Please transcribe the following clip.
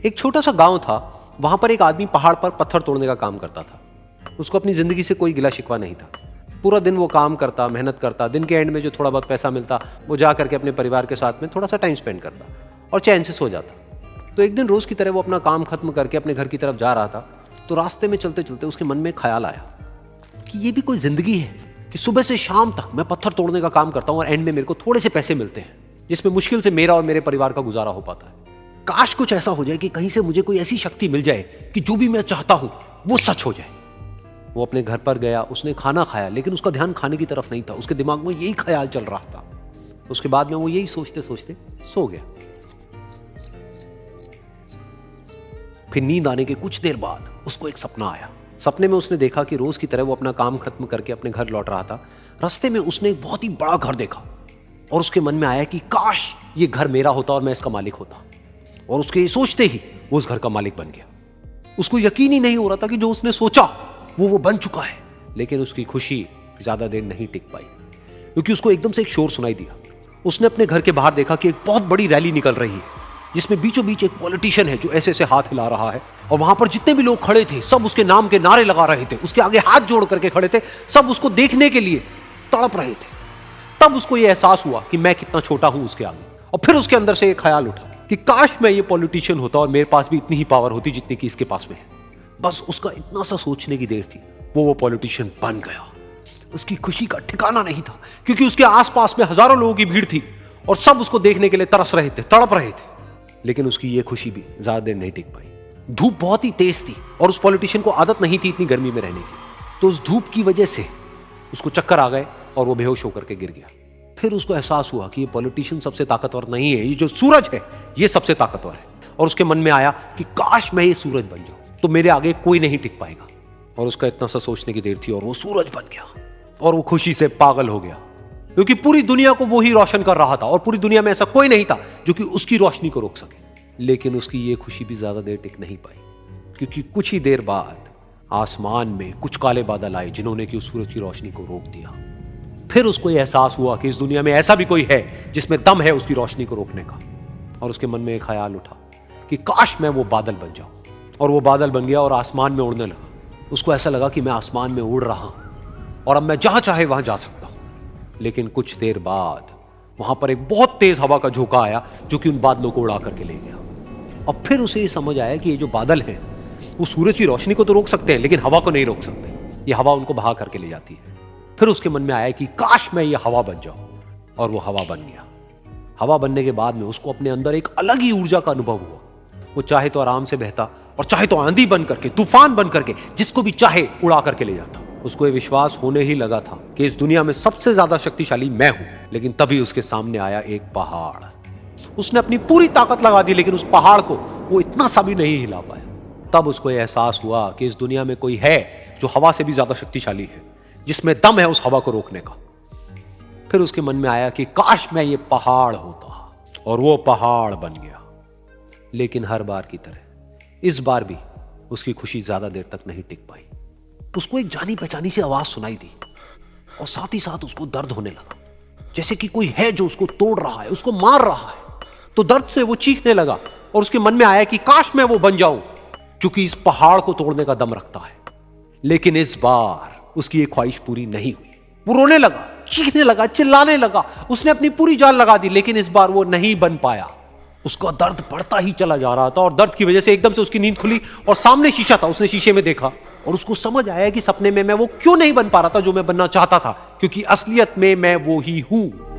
एक छोटा सा गांव था, वहां पर एक आदमी पहाड़ पर पत्थर तोड़ने का काम करता था। उसको अपनी जिंदगी से कोई गिला शिकवा नहीं था। पूरा दिन वो काम करता, मेहनत करता, दिन के एंड में जो थोड़ा बहुत पैसा मिलता वो जा करके अपने परिवार के साथ में थोड़ा सा टाइम स्पेंड करता और चैन से सो जाता। तो एक दिन रोज की तरह वो अपना काम खत्म करके अपने घर की तरफ जा रहा था, तो रास्ते में चलते चलते उसके मन में ख्याल आया कि ये भी कोई जिंदगी है कि सुबह से शाम तक मैं पत्थर तोड़ने का काम करता हूं और एंड में मेरे को थोड़े से पैसे मिलते हैं, जिसमें मुश्किल से मेरा और मेरे परिवार का गुजारा हो पाता है। काश कुछ ऐसा हो जाए कि कहीं से मुझे कोई ऐसी शक्ति मिल जाए कि जो भी मैं चाहता हूं वो सच हो जाए। वो अपने घर पर गया, उसने खाना खाया, लेकिन उसका ध्यान खाने की तरफ नहीं था। उसके दिमाग में यही ख्याल चल रहा था। उसके बाद में वो यही सोचते सोचते सो गया। फिर नींद आने के कुछ देर बाद उसको एक सपना आया। सपने में उसने देखा कि रोज की तरह वो अपना काम खत्म करके अपने घर लौट रहा था। रास्ते में उसने एक बहुत ही बड़ा घर देखा और उसके मन में आया कि काश ये घर मेरा होता और मैं इसका मालिक होता। और उसके सोचते ही वो उस घर का मालिक बन गया। उसको यकीन ही नहीं हो रहा था कि जो उसने सोचा वो बन चुका है। लेकिन उसकी खुशी ज्यादा देर नहीं टिक पाई, क्योंकि उसको एकदम से एक शोर सुनाई दिया। उसने अपने घर के बाहर देखा कि एक बहुत बड़ी रैली निकल रही है, जिसमें बीचों बीच एक पॉलिटिशियन है जो ऐसे ऐसे हाथ हिला रहा है। और वहां पर जितने भी लोग खड़े थे सब उसके नाम के नारे लगा रहे थे, उसके आगे हाथ जोड़ करके खड़े थे, सब उसको देखने के लिए तड़प रहे थे। तब उसको यह एहसास हुआ कि मैं कितना छोटा हूं उसके आगे। और फिर उसके अंदर से एक ख्याल उठा कि काश मैं ये पॉलिटिशियन होता और मेरे पास भी इतनी ही पावर होती जितनी कि इसके पास में है। बस उसका इतना सा सोचने की देर थी, वो पॉलिटिशियन बन गया। उसकी खुशी का ठिकाना नहीं था, क्योंकि उसके आसपास में हजारों लोगों की भीड़ थी और सब उसको देखने के लिए तरस रहे थे, तड़प रहे थे। लेकिन उसकी ये खुशी भी ज्यादा देर नहीं टिक पाई। धूप बहुत ही तेज थी और उस पॉलिटिशियन को आदत नहीं थी इतनी गर्मी में रहने की। तो उस धूप की वजह से उसको चक्कर आ गए और वो बेहोश होकर के गिर गया। फिर उसको एहसास हुआ कि ये पॉलिटिशियन सबसे ताकतवर नहीं है, ये जो सूरज है ये सबसे ताकतवर है। और उसके मन में आया कि काश मैं ये सूरज बन जाऊं तो मेरे आगे कोई नहीं टिक पाएगा। और उसका इतना सा सोचने की देर थी और वो सूरज बन गया। और वो खुशी से पागल हो गया, क्योंकि पूरी दुनिया को वो ही रोशन कर रहा था और पूरी दुनिया में ऐसा कोई नहीं था जो कि उसकी रोशनी को रोक सके। लेकिन उसकी ये खुशी भी ज्यादा देर टिक नहीं पाई, क्योंकि कुछ ही देर बाद आसमान में कुछ काले बादल आए जिन्होंने कि उस सूरज की रोशनी को रोक दिया। फिर उसको यह एहसास हुआ कि इस दुनिया में ऐसा भी कोई है जिसमें दम है उसकी रोशनी को रोकने का। और उसके मन में एक ख्याल उठा कि काश मैं वो बादल बन जाऊं। और वो बादल बन गया और आसमान में उड़ने लगा। उसको ऐसा लगा कि मैं आसमान में उड़ रहा हूं और अब मैं जहां चाहे वहां जा सकता हूं। लेकिन कुछ देर बाद वहां पर एक बहुत तेज हवा का झोंका आया जो कि उन बादलों को उड़ा करके ले गया। अब फिर उसे ये समझ आया कि ये जो बादल हैं वो सूरज की रोशनी को तो रोक सकते हैं, लेकिन हवा को नहीं रोक सकते। ये हवा उनको बहा करके ले जाती है। फिर उसके मन में आया कि काश मैं ये हवा बन जाऊं। और वो हवा बन गया। हवा बनने के बाद में उसको अपने अंदर एक अलग ही ऊर्जा का अनुभव हुआ। वो चाहे तो आराम से बहता और चाहे तो आंधी बन करके, तूफान बन करके, जिसको भी चाहे उड़ा करके ले जाता। उसको ये विश्वास होने ही लगा था कि इस दुनिया में सबसे ज्यादा शक्तिशाली मैं हूं। लेकिन तभी उसके सामने आया एक पहाड़। उसने अपनी पूरी ताकत लगा दी, लेकिन उस पहाड़ को वो इतना सा भी नहीं हिला पाया। तब उसको यह एहसास हुआ कि इस दुनिया में कोई है जो हवा से भी ज्यादा शक्तिशाली है, जिसमें दम है उस हवा को रोकने का। फिर उसके मन में आया कि काश मैं ये पहाड़ होता। और वो पहाड़ बन गया। लेकिन हर बार की तरह इस बार भी उसकी खुशी ज्यादा देर तक नहीं टिक पाई। उसको एक जानी पहचानी सी आवाज सुनाई दी और साथ ही साथ उसको दर्द होने लगा, जैसे कि कोई है जो उसको तोड़ रहा है, उसको मार रहा है। तो दर्द से वो चीखने लगा और उसके मन में आया कि काश मैं वो बन जाऊं क्योंकि इस पहाड़ को तोड़ने का दम रखता है। लेकिन इस बार उसकी ये ख्वाहिश पूरी नहीं हुई। वो रोने लगा, चीखने लगा, चिल्लाने लगा। उसने अपनी पूरी जान लगा दी, लेकिन इस बार वो नहीं बन पाया। उसका दर्द बढ़ता ही चला जा रहा था और दर्द की वजह से एकदम से उसकी नींद खुली और सामने शीशा था। उसने शीशे में देखा और उसको समझ आया कि सपने में मैं वो क्यों नहीं बन पा रहा था जो मैं बनना चाहता था, क्योंकि असलियत में मैं वो ही हूं।